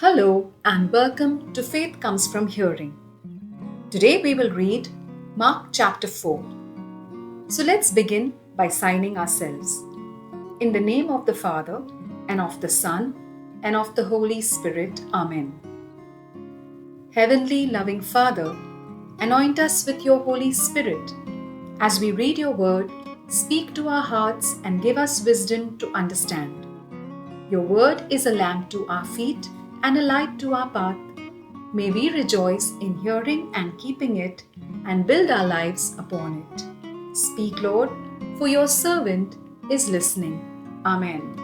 Hello and welcome to Faith Comes from Hearing. Today we will read Mark chapter 4. So let's begin by signing ourselves. In the name of the Father, and of the Son, and of the Holy Spirit. Amen. Heavenly loving Father, anoint us with your Holy Spirit. As we read your word, speak to our hearts and give us wisdom to understand. Your word is a lamp to our feet and a light to our path. May we rejoice in hearing and keeping it and build our lives upon it. Speak, Lord, for your servant is listening. Amen.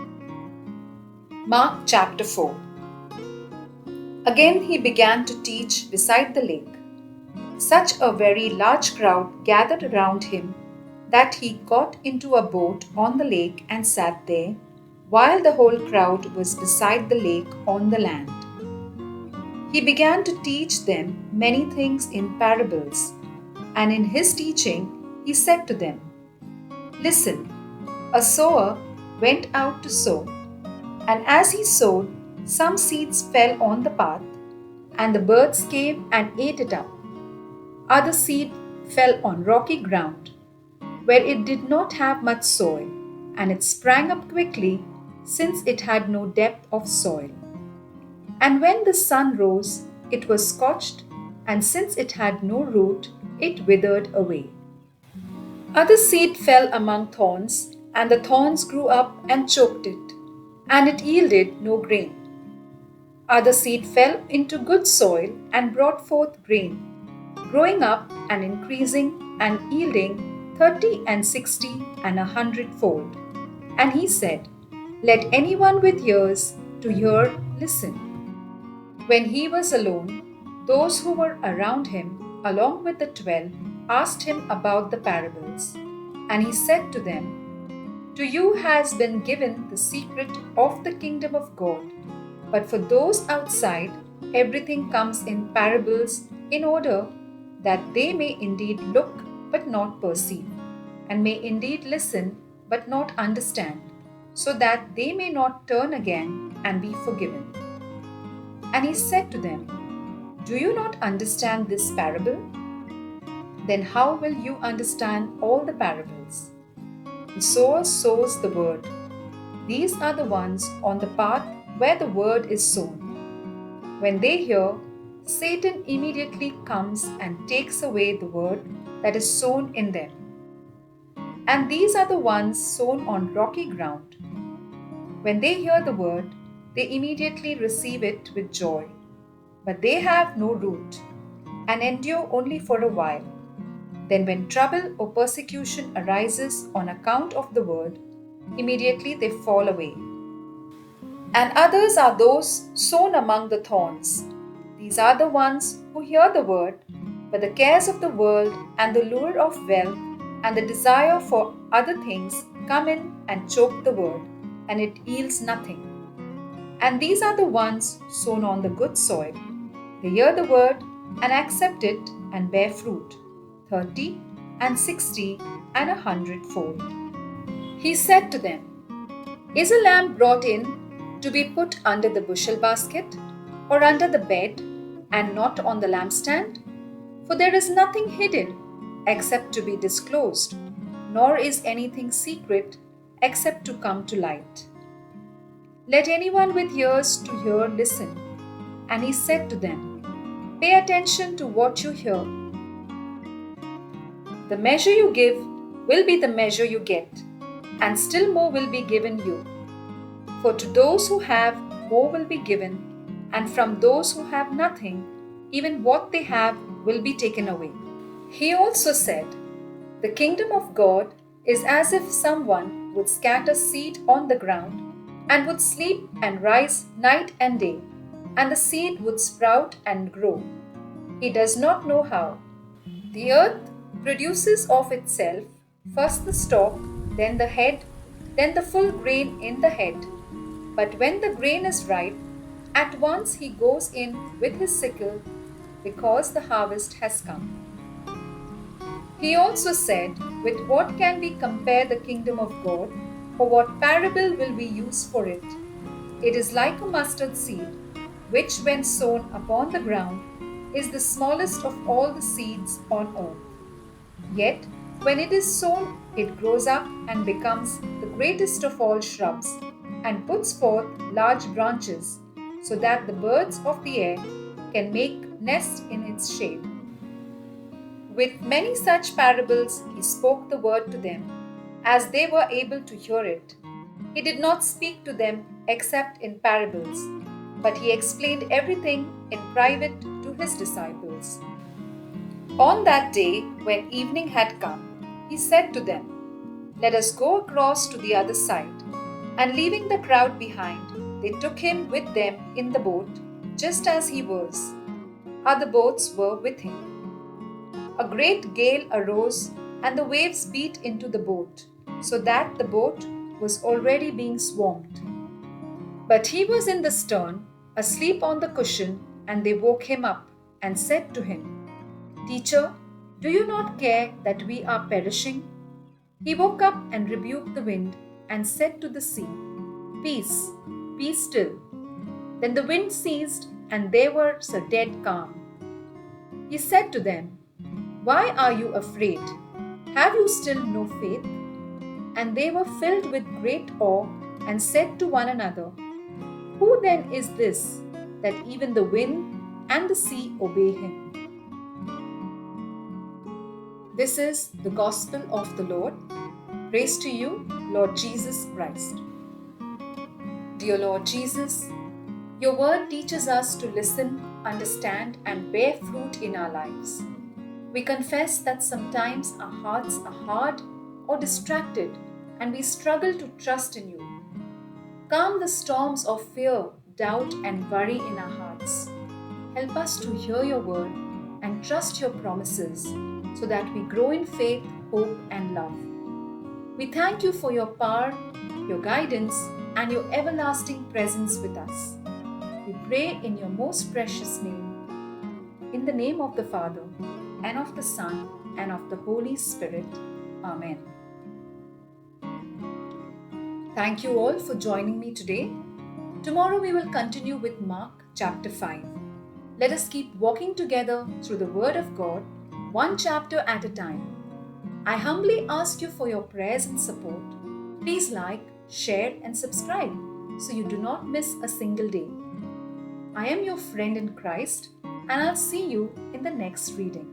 Mark chapter 4. Again he began to teach beside the lake. Such a very large crowd gathered around him that he got into a boat on the lake and sat there, while the whole crowd was beside the lake on the land. He began to teach them many things in parables, and in his teaching he said to them, "Listen, a sower went out to sow, and as he sowed, some seeds fell on the path, and the birds came and ate it up. Other seed fell on rocky ground, where it did not have much soil, and it sprang up quickly, since it had no depth of soil. And when the sun rose, it was scorched, and since it had no root, it withered away. Other seed fell among thorns, and the thorns grew up and choked it, and it yielded no grain. Other seed fell into good soil and brought forth grain, growing up and increasing and yielding 30 and 60 and 100-fold. And he said, Let anyone with ears to hear listen. When he was alone, those who were around him, along with the 12, asked him about the parables. And he said to them, To you has been given the secret of the kingdom of God, but for those outside, everything comes in parables, in order that they may indeed look but not perceive, and may indeed listen but not understand, so that they may not turn again and be forgiven. And he said to them, Do you not understand this parable? Then how will you understand all the parables? The sower sows the word. These are the ones on the path where the word is sown. When they hear, Satan immediately comes and takes away the word that is sown in them. And these are the ones sown on rocky ground. When they hear the word, they immediately receive it with joy. But they have no root, and endure only for a while. Then when trouble or persecution arises on account of the word, immediately they fall away. And others are those sown among the thorns. These are the ones who hear the word, but the cares of the world and the lure of wealth and the desire for other things come in and choke the word, and it yields nothing. And these are the ones sown on the good soil. They hear the word and accept it and bear fruit, 30 and 60 and 100-fold. He said to them, Is a lamb brought in to be put under the bushel basket or under the bed and not on the lampstand? For there is nothing hidden except to be disclosed, nor is anything secret except to come to light. Let anyone with ears to hear listen. And he said to them, Pay attention to what you hear. The measure you give will be the measure you get, and still more will be given you. For to those who have, more will be given, and from those who have nothing, even what they have will be taken away. He also said, The kingdom of God is as if someone would scatter seed on the ground, and would sleep and rise night and day, and the seed would sprout and grow. He does not know how. The earth produces of itself first the stalk, then the head, then the full grain in the head. But when the grain is ripe, at once he goes in with his sickle, because the harvest has come. He also said, With what can we compare the kingdom of God? Or what parable will we use for it? It is like a mustard seed, which when sown upon the ground is the smallest of all the seeds on earth. Yet, when it is sown, it grows up and becomes the greatest of all shrubs, and puts forth large branches, so that the birds of the air can make nests in its shade. With many such parables, he spoke the word to them, as they were able to hear it. He did not speak to them except in parables, but he explained everything in private to his disciples. On that day, when evening had come, he said to them, "Let us go across to the other side." And leaving the crowd behind, they took him with them in the boat, just as he was. Other boats were with him. A great gale arose, and the waves beat into the boat, so that the boat was already being swamped. But he was in the stern, asleep on the cushion, and they woke him up and said to him, "Teacher, do you not care that we are perishing?" He woke up and rebuked the wind and said to the sea, "Peace, be still." Then the wind ceased, and there was a dead calm. He said to them, "Why are you afraid? Have you still no faith?" And they were filled with great awe and said to one another, "Who then is this, that even the wind and the sea obey him?" This is the gospel of the Lord. Praise to you, Lord Jesus Christ. Dear Lord Jesus, your word teaches us to listen, understand, and bear fruit in our lives. We confess that sometimes our hearts are hard or distracted, and we struggle to trust in you. Calm the storms of fear, doubt, and worry in our hearts. Help us to hear your word and trust your promises, so that we grow in faith, hope, and love. We thank you for your power, your guidance, and your everlasting presence with us. We pray in your most precious name. In the name of the Father, and of the Son, and of the Holy Spirit. Amen. Thank you all for joining me today. Tomorrow we will continue with Mark chapter 5. Let us keep walking together through the Word of God, one chapter at a time. I humbly ask you for your prayers and support. Please like, share, and subscribe so you do not miss a single day. I am your friend in Christ, and I'll see you in the next reading.